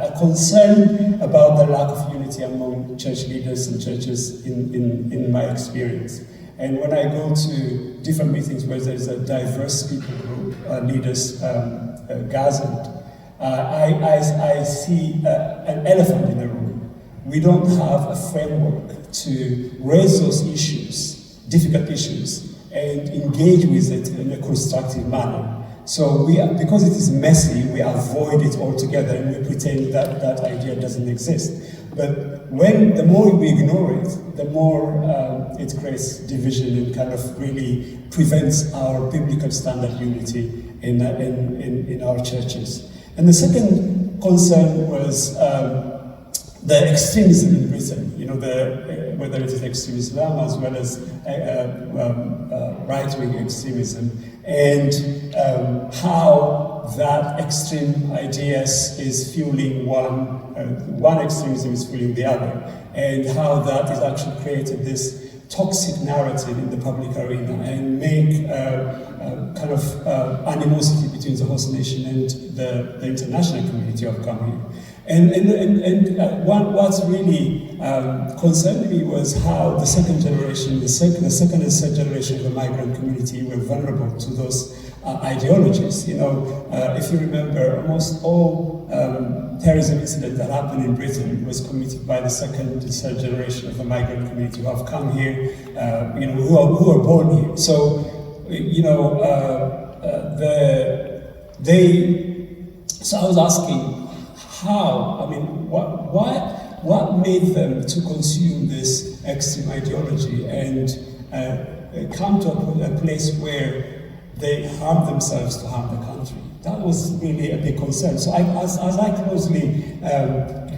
a concern about the lack of unity among church leaders and churches in my experience. And when I go to different meetings where there's a diverse people group, leaders gathered, I see an elephant in the room. We don't have a framework to raise those issues, difficult issues, and engage with it in a constructive manner. So because it is messy, we avoid it altogether and we pretend that that idea doesn't exist. But the more we ignore it, the more it creates division and kind of really prevents our biblical standard unity in our churches. And the second concern was the extremism in Britain, whether it is extreme Islam as well as right-wing extremism, and how that extreme ideas is fueling one extremism is fueling the other, and how that has actually created this toxic narrative in the public arena and make kind of animosity between the host nation and the international community who have come here. And what's really concerned me was how the second and third generation of the migrant community were vulnerable to those ideologies. If you remember, almost all terrorism incidents that happened in Britain was committed by the second and third generation of the migrant community who have come here, who are born here. So, so I was asking, how? I mean, what made them to consume this extreme ideology and come to a place where they harm themselves to harm the country? That was really a big concern. So as I closely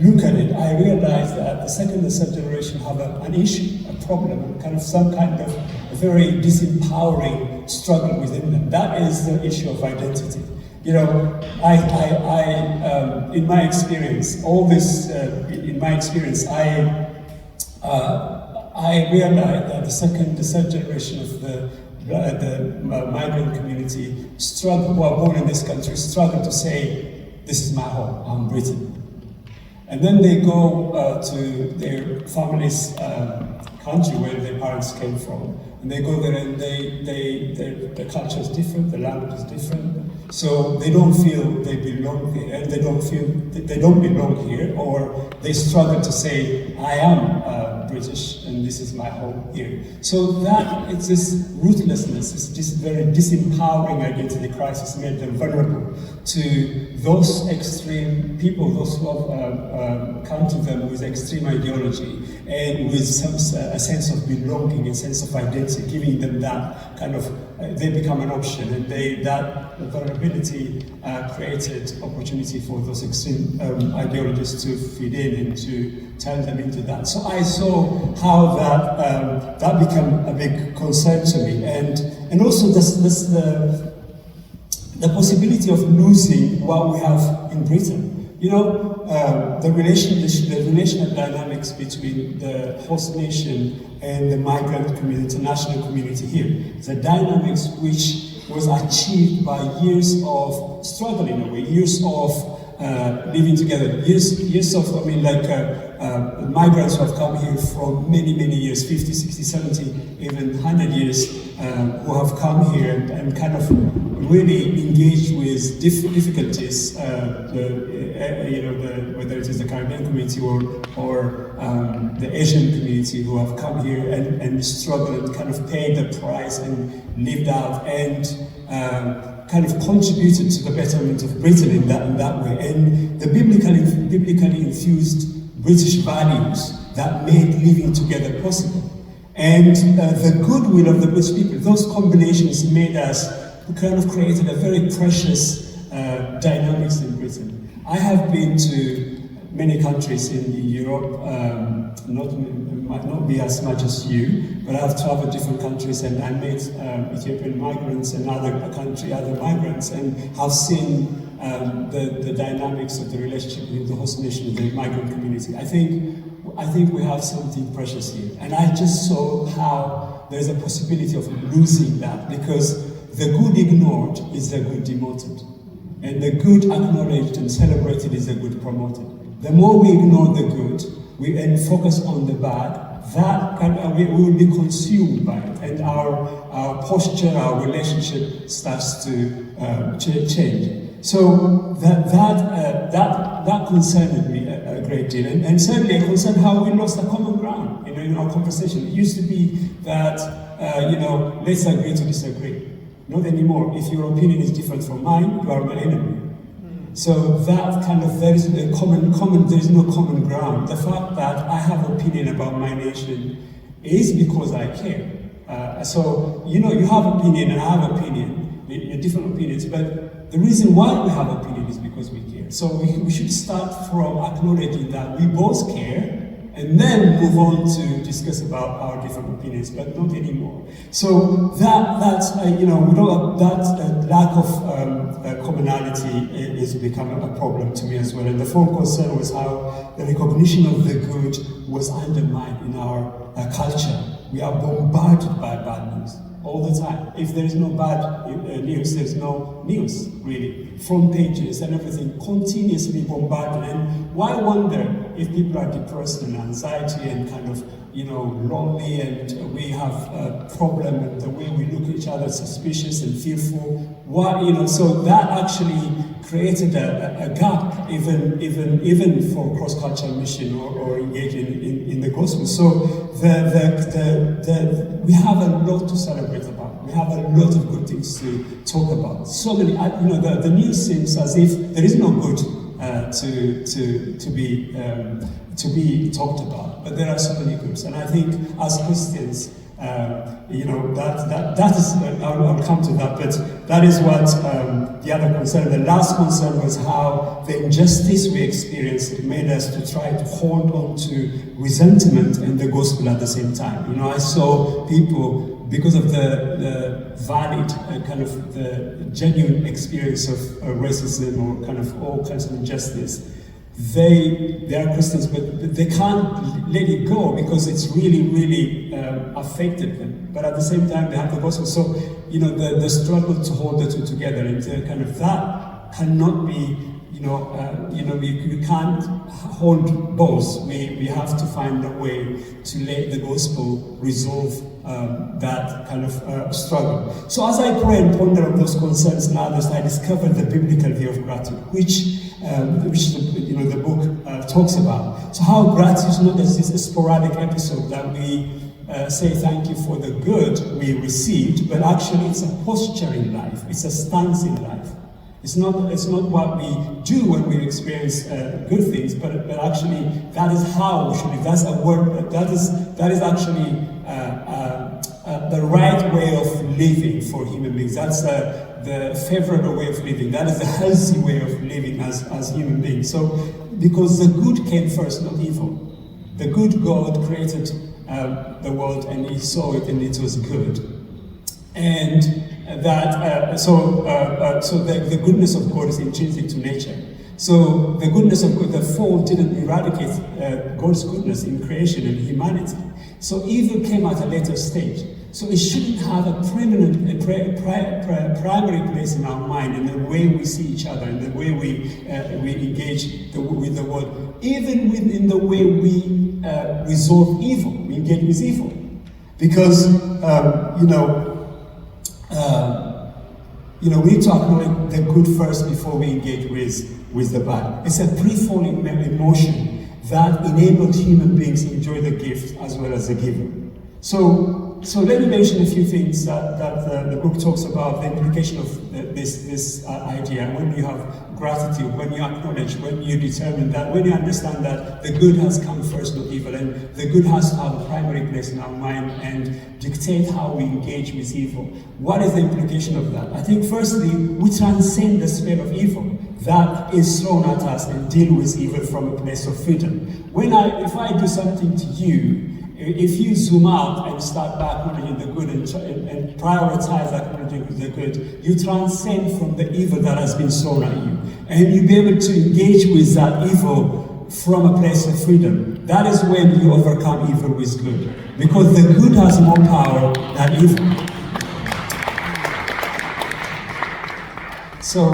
look at it, I realized that the second and third generation have an issue, a problem, kind of some kind of a very disempowering struggle within them. That is the issue of identity. In my experience, I realized that the second, the third generation of the migrant community struggle, who are born in this country, struggle to say, this is my home, I'm Britain. And then they go to their family's country where their parents came from. And they go there and the culture is different, the language is different. So they don't feel they belong here, and they don't belong here, or they struggle to say, I am British and this is my home here. So that it's this ruthlessness, it's this very disempowering identity crisis made them vulnerable to those extreme people, those who have come to them with extreme ideology and with a sense of belonging, a sense of identity, giving them that kind of, they become an option, and that vulnerability created opportunity for those extreme ideologies to feed in and to turn them into that. So I saw how that became a big concern to me, and also the possibility of losing what we have in Britain. The relational dynamics between the host nation and the migrant community, international community here. The dynamics which was achieved by years of struggle in a way, years of living together, years of, migrants who have come here from many, many years, 50, 60, 70, even 100 years, who have come here and kind of really engaged with difficulties, whether it is the Caribbean community or the Asian community who have come here and struggled and kind of paid the price and lived out and kind of contributed to the betterment of Britain in that way. And the biblically infused British values that made living together possible. And the goodwill of the British people, those combinations made us, kind of created a very precious dynamics in Britain. I have been to many countries in Europe, might not be as much as you, but I've traveled different countries and I met Ethiopian migrants and other migrants, and have seen the dynamics of the relationship with the host nation and the migrant community. I think we have something precious here, and I just saw how there's a possibility of losing that, because the good ignored is the good demoted. And the good acknowledged and celebrated is the good promoted. The more we ignore the good, and focus on the bad, we will be consumed by it, and our posture, our relationship starts to change. So that concerned me a great deal, and certainly it concerned how we lost a common ground in our conversation. It used to be that let's agree to disagree. Not anymore. If your opinion is different from mine, you are my enemy. So that kind of, there is no common ground. The fact that I have an opinion about my nation is because I care. You have opinion and I have opinion, different opinions, but the reason why we have opinion is because we care. So we should start from acknowledging that we both care, and then move on to discuss about our different opinions, but not anymore. So that lack of commonality is becoming a problem to me as well. And the full concern was how the recognition of the good was undermined in our culture. We are bombarded by bad news all the time. If there is no bad news, there's no news, really. Front pages and everything continuously bombarded. And why wonder if people are depressed and anxiety and kind of, lonely, and we have a problem with the way we look at each other, suspicious and fearful. So that actually created a gap, even for cross-cultural mission or engaging in the gospel. So we have a lot to celebrate about. We have a lot of good things to talk about. So many, the news seems as if there is no good to be talked about, but there are so many goods, and I think as Christians, that is. I'll come to that, but that is what the other concern. The last concern was how the injustice we experienced made us to try to hold on to resentment and the gospel at the same time. I saw people, because of the valid the genuine experience of racism or kind of all kinds of injustice, they are Christians, but they can't let it go because it's really affected them. But at the same time, they have the gospel. So the struggle to hold the two together, and kind of that cannot be. We can't hold both. We have to find a way to let the gospel resolve that kind of struggle. So as I pray and ponder on those concerns and others, I discovered the biblical view of gratitude, which the book talks about. So how gratitude is not just this sporadic episode that we say thank you for the good we received, but actually it's a posture in life. It's a stance in life. It's not what we do when we experience good things, but actually that is how we should live. That's a word. That is actually the right way of living for human beings. That's the favorable way of living. That is the healthy way of living as human beings. So, because the good came first, not evil. The good God created the world, and He saw it, and it was good. And the goodness of God is intrinsic to nature. So the goodness of God, the fall didn't eradicate God's goodness in creation and humanity. So evil came at a later stage. So it shouldn't have a primary place in our mind, in the way we see each other, in the way we engage with the world, even within the way we resolve evil, we engage with evil. Because, we need to acknowledge the good first before we engage with the bad. It's a pre-falling emotion that enabled human beings to enjoy the gift as well as the giver. So let me mention a few things that the book talks about, the implication of this idea. When you have gratitude, when you acknowledge, when you determine that, when you understand that the good has come first, not evil, and the good has to have a primary place in our mind and dictate how we engage with evil. What is the implication of that? I think firstly, we transcend the sphere of evil that is thrown at us and deal with evil from a place of freedom. If I do something to you, if you zoom out and start by acknowledging the good and prioritize acknowledging the good, you transcend from the evil that has been thrown at you. And you'll be able to engage with that evil from a place of freedom. That is when you overcome evil with good. Because the good has more power than evil. So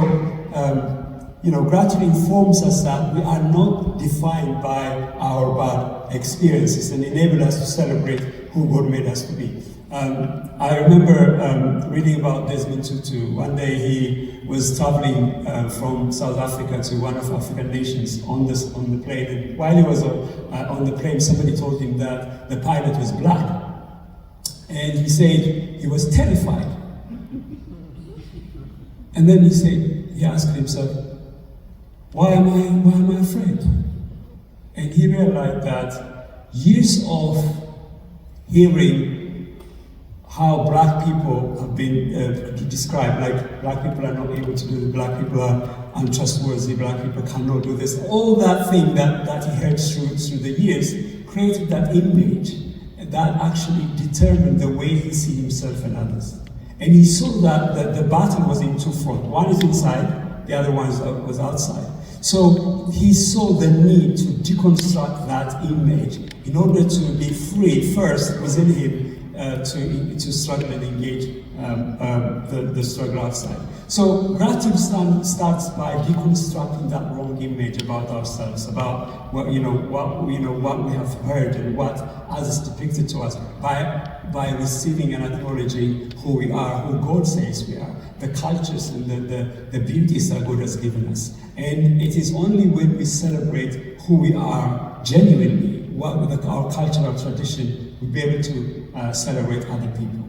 gratitude informs us that we are not defined by our bad experiences and enable us to celebrate who God made us to be. I remember reading about Desmond Tutu. One day he was traveling from South Africa to one of African nations on the plane. And while he was on the plane, somebody told him that the pilot was black. And he said he was terrified. And then he asked himself, why am I afraid? And he realized that years of hearing how black people have been described, like black people are not able to do this, black people are untrustworthy, black people cannot do this, all that thing that he heard through the years created that image that actually determined the way he sees himself and others. And he saw that the battle was in two fronts. One is inside, the other one was outside. So he saw the need to deconstruct that image in order to be free first within him to struggle and engage the struggle outside. So gratitude starts by deconstructing that wrong image about ourselves, about what we have heard and what others depicted to us, by receiving and acknowledging who we are, who God says we are, the cultures and the beauties that God has given us. And it is only when we celebrate who we are genuinely, our culture, our tradition, we'll be able to celebrate other people.